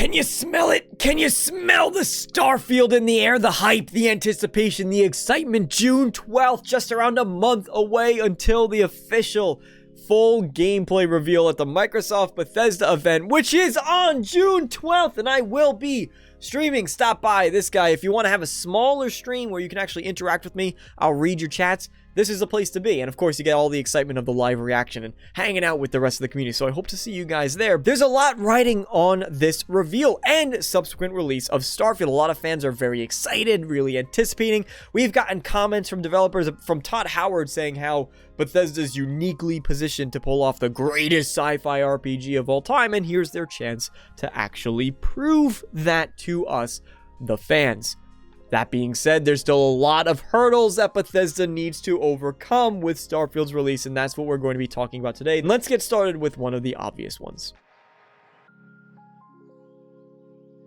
Can you smell it? Can you smell the Starfield in the air? The hype, the anticipation, the excitement. June 12th, just around a month away until the official full gameplay reveal at the Microsoft Bethesda event, which is on June 12th, and I will be streaming. Stop by this guy if you want to have a smaller stream where you can actually interact with me. I'll read your chats. This is the place to be, and of course you get all the excitement of the live reaction and hanging out with the rest of the community, so I hope to see you guys there. There's a lot riding on this reveal and subsequent release of Starfield. A lot of fans are very excited, really anticipating. We've gotten comments from developers, from Todd Howard, saying how Bethesda's uniquely positioned to pull off the greatest sci-fi RPG of all time, and here's their chance to actually prove that to us, the fans. That being said, there's still a lot of hurdles that Bethesda needs to overcome with Starfield's release, and that's what we're going to be talking about today. Let's get started with one of the obvious ones.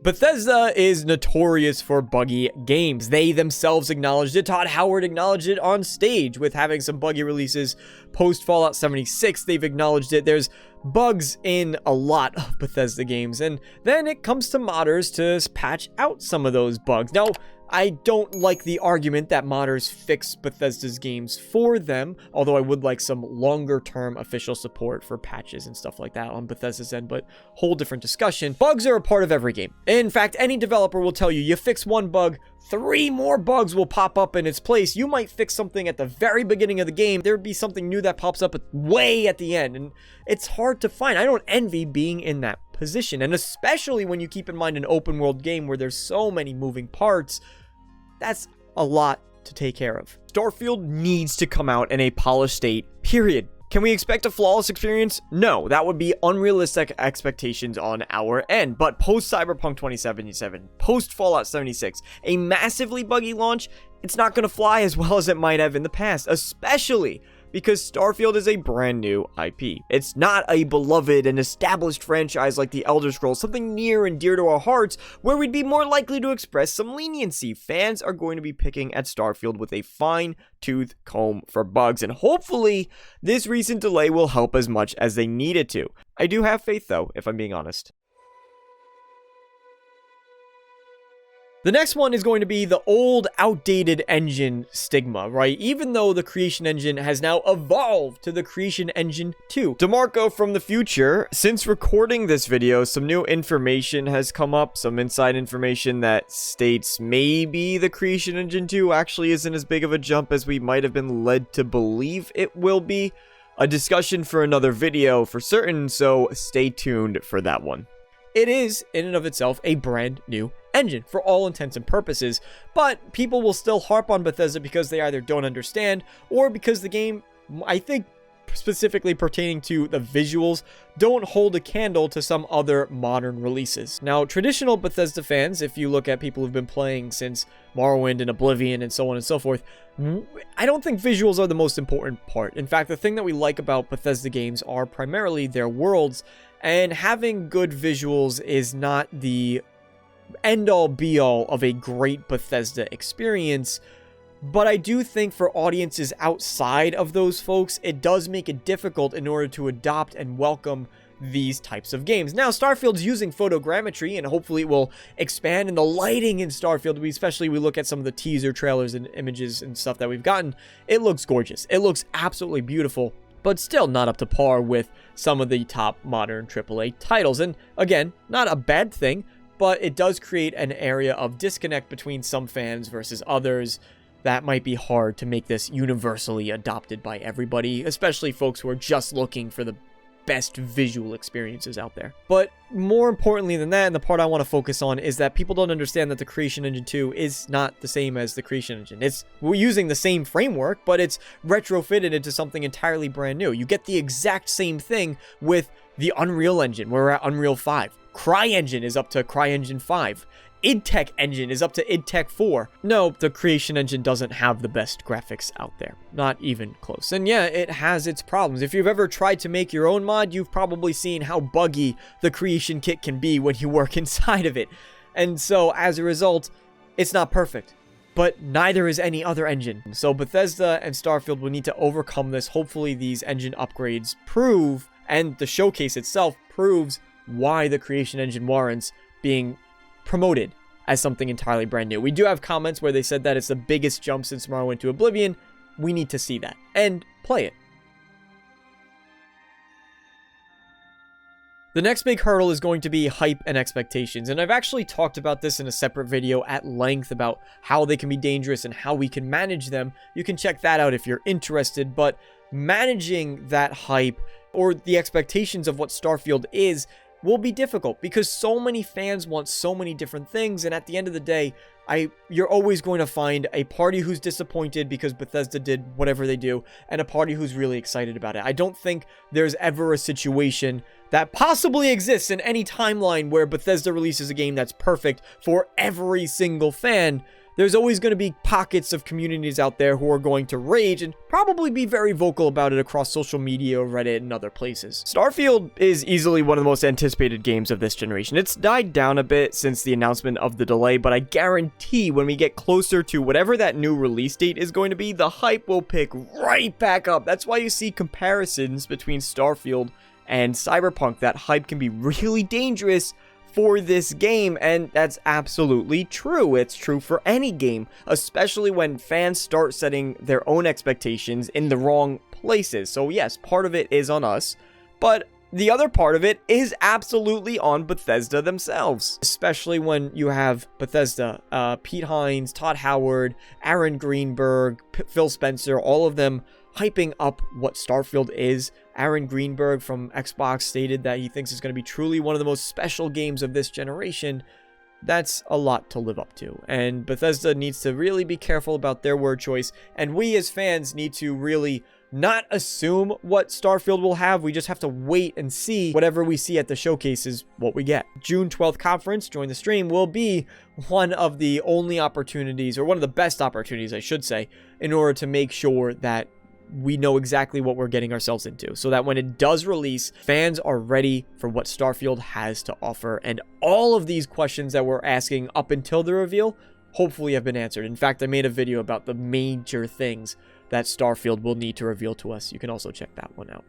Bethesda is notorious for buggy games. They themselves acknowledged it. Todd Howard acknowledged it on stage with having some buggy releases post Fallout 76. They've acknowledged it. There's bugs in a lot of Bethesda games, and then it comes to modders to patch out some of those bugs. Now, I don't like the argument that modders fix Bethesda's games for them, although I would like some longer-term official support for patches and stuff like that on Bethesda's end, but whole different discussion. Bugs are a part of every game. In fact, any developer will tell you, you fix one bug, 3 more bugs will pop up in its place. You might fix something at the very beginning of the game, there'd be something new that pops up way at the end, and it's hard to find. I don't envy being in that position, and especially when you keep in mind an open world game where there's so many moving parts. That's a lot to take care of. Starfield needs to come out in a polished state, period. Can we expect a flawless experience? No, that would be unrealistic expectations on our end. But post Cyberpunk 2077, post Fallout 76, a massively buggy launch, it's not going to fly as well as it might have in the past, especially because Starfield is a brand new IP. It's not a beloved and established franchise like the Elder Scrolls, something near and dear to our hearts, where we'd be more likely to express some leniency. Fans are going to be picking at Starfield with a fine-tooth comb for bugs, and hopefully this recent delay will help as much as they need it to. I do have faith though, if I'm being honest. The next one is going to be the old, outdated engine stigma, right? Even though the Creation Engine has now evolved to the Creation Engine 2. DeMarco from the future, since recording this video, some new information has come up, some inside information that states maybe the Creation Engine 2 actually isn't as big of a jump as we might have been led to believe it will be. A discussion for another video for certain, so stay tuned for that one. It is, in and of itself, a brand new engine for all intents and purposes, but people will still harp on Bethesda because they either don't understand or because the game, I think specifically pertaining to the visuals, don't hold a candle to some other modern releases. Now, traditional Bethesda fans, if you look at people who've been playing since Morrowind and Oblivion and so on and so forth, I don't think visuals are the most important part. In fact, the thing that we like about Bethesda games are primarily their worlds, and having good visuals is not the end-all be-all of a great Bethesda experience, but I do think for audiences outside of those folks, it does make it difficult in order to adopt and welcome these types of games. Now, Starfield's using photogrammetry, and hopefully it will expand, and the lighting in Starfield, especially we look at some of the teaser trailers and images and stuff that we've gotten, it looks gorgeous. It looks absolutely beautiful, but still not up to par with some of the top modern AAA titles. And again, not a bad thing, but it does create an area of disconnect between some fans versus others that might be hard to make this universally adopted by everybody, especially folks who are just looking for the best visual experiences out there. But more importantly than that, and the part I want to focus on, is that people don't understand that the Creation Engine 2 is not the same as the Creation Engine. We're using the same framework, but it's retrofitted into something entirely brand new. You get the exact same thing with the Unreal Engine. We're at Unreal 5. CryEngine is up to CryEngine 5. IdTech Engine is up to IdTech 4. No, the Creation Engine doesn't have the best graphics out there. Not even close. And yeah, it has its problems. If you've ever tried to make your own mod, you've probably seen how buggy the Creation Kit can be when you work inside of it. And so, as a result, it's not perfect. But neither is any other engine. So Bethesda and Starfield will need to overcome this. Hopefully these engine upgrades prove, and the showcase itself proves, why the Creation Engine warrants being promoted as something entirely brand new. We do have comments where they said that it's the biggest jump since Morrowind into Oblivion. We need to see that and play it. The next big hurdle is going to be hype and expectations, and I've actually talked about this in a separate video at length about how they can be dangerous and how we can manage them. You can check that out if you're interested, but managing that hype or the expectations of what Starfield is will be difficult because so many fans want so many different things, and at the end of the day, you're always going to find a party who's disappointed because Bethesda did whatever they do, and a party who's really excited about it. I don't think there's ever a situation that possibly exists in any timeline where Bethesda releases a game that's perfect for every single fan. There's always going to be pockets of communities out there who are going to rage and probably be very vocal about it across social media, Reddit, and other places. Starfield is easily one of the most anticipated games of this generation. It's died down a bit since the announcement of the delay, but I guarantee when we get closer to whatever that new release date is going to be, the hype will pick right back up. That's why you see comparisons between Starfield and Cyberpunk. That hype can be really dangerous for this game, and that's absolutely true. It's true for any game, especially when fans start setting their own expectations in the wrong places. So yes, part of it is on us, but the other part of it is absolutely on Bethesda themselves, especially when you have Bethesda, Pete Hines, Todd Howard, Aaron Greenberg, Phil Spencer, all of them hyping up what Starfield is. Aaron Greenberg from Xbox stated that he thinks it's going to be truly one of the most special games of this generation. That's a lot to live up to, and Bethesda needs to really be careful about their word choice, and we as fans need to really not assume what Starfield will have. We just have to wait and see. Whatever we see at the showcase is what we get. June 12th conference, join the stream, will be one of the only opportunities, or one of the best opportunities, I should say, in order to make sure that we know exactly what we're getting ourselves into, so that when it does release, fans are ready for what Starfield has to offer, and all of these questions that we're asking up until the reveal hopefully have been answered. In fact, I made a video about the major things that Starfield will need to reveal to us. You can also check that one out.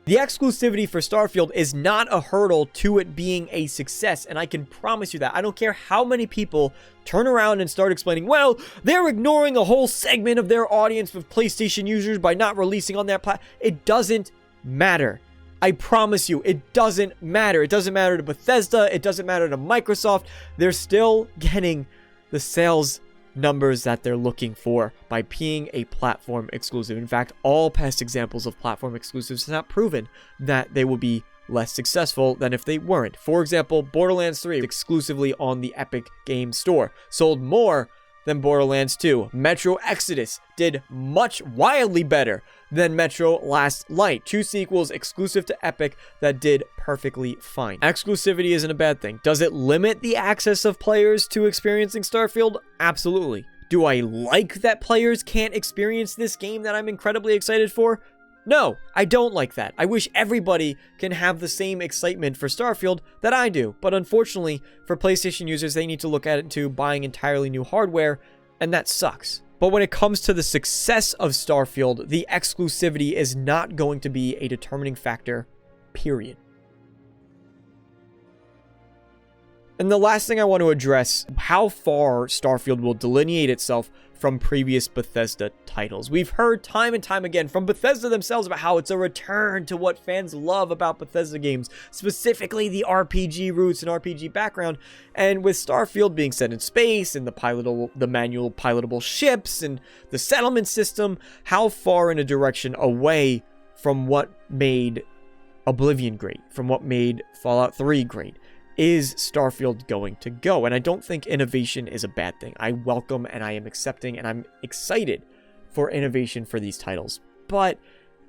The exclusivity for Starfield is not a hurdle to it being a success, and I can promise you that. I don't care how many people turn around and start explaining, well, they're ignoring a whole segment of their audience of PlayStation users by not releasing on that platform. It doesn't matter. I promise you, it doesn't matter. It doesn't matter to Bethesda. It doesn't matter to Microsoft. They're still getting the sales numbers that they're looking for by being a platform exclusive. In fact, all past examples of platform exclusives have proven that they will be less successful than if they weren't. For example, Borderlands 3 exclusively on the Epic Game Store sold more than Borderlands 2. Metro Exodus did wildly better than Metro Last Light. Two sequels exclusive to Epic that did perfectly fine. Exclusivity isn't a bad thing. Does it limit the access of players to experiencing Starfield? Absolutely. Do I like that players can't experience this game that I'm incredibly excited for? No, I don't like that. I wish everybody can have the same excitement for Starfield that I do. But unfortunately, for PlayStation users, they need to look at it to buying entirely new hardware, and that sucks. But when it comes to the success of Starfield, the exclusivity is not going to be a determining factor, period. And the last thing I want to address, how far Starfield will delineate itself from previous Bethesda titles. We've heard time and time again from Bethesda themselves about how it's a return to what fans love about Bethesda games, specifically the RPG roots and RPG background. And with Starfield being set in space and the manual pilotable ships and the settlement system, how far in a direction away from what made Oblivion great, from what made Fallout 3 great, is Starfield going to go? And I don't think innovation is a bad thing. I welcome and I am accepting and I'm excited for innovation for these titles. But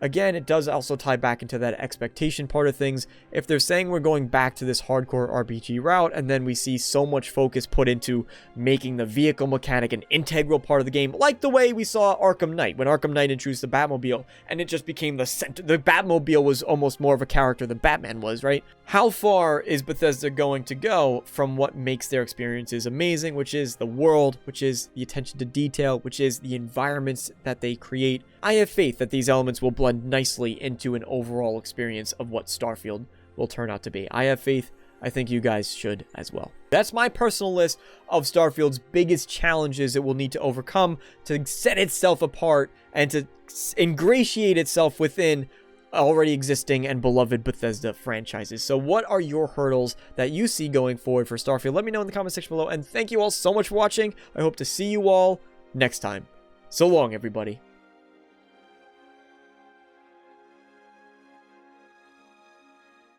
again, it does also tie back into that expectation part of things. If they're saying we're going back to this hardcore RPG route, and then we see so much focus put into making the vehicle mechanic an integral part of the game, like the way we saw Arkham Knight, when Arkham Knight introduced the Batmobile, and it just became the center. The Batmobile was almost more of a character than Batman was, right? How far is Bethesda going to go from what makes their experiences amazing, which is the world, which is the attention to detail, which is the environments that they create? I have faith that these elements will blend blend nicely into an overall experience of what Starfield will turn out to be. I have faith. I think you guys should as well. That's my personal list of Starfield's biggest challenges it will need to overcome to set itself apart and to ingratiate itself within already existing and beloved Bethesda franchises. So what are your hurdles that you see going forward for Starfield? Let me know in the comment section below, and thank you all so much for watching. I hope to see you all next time. So long, everybody.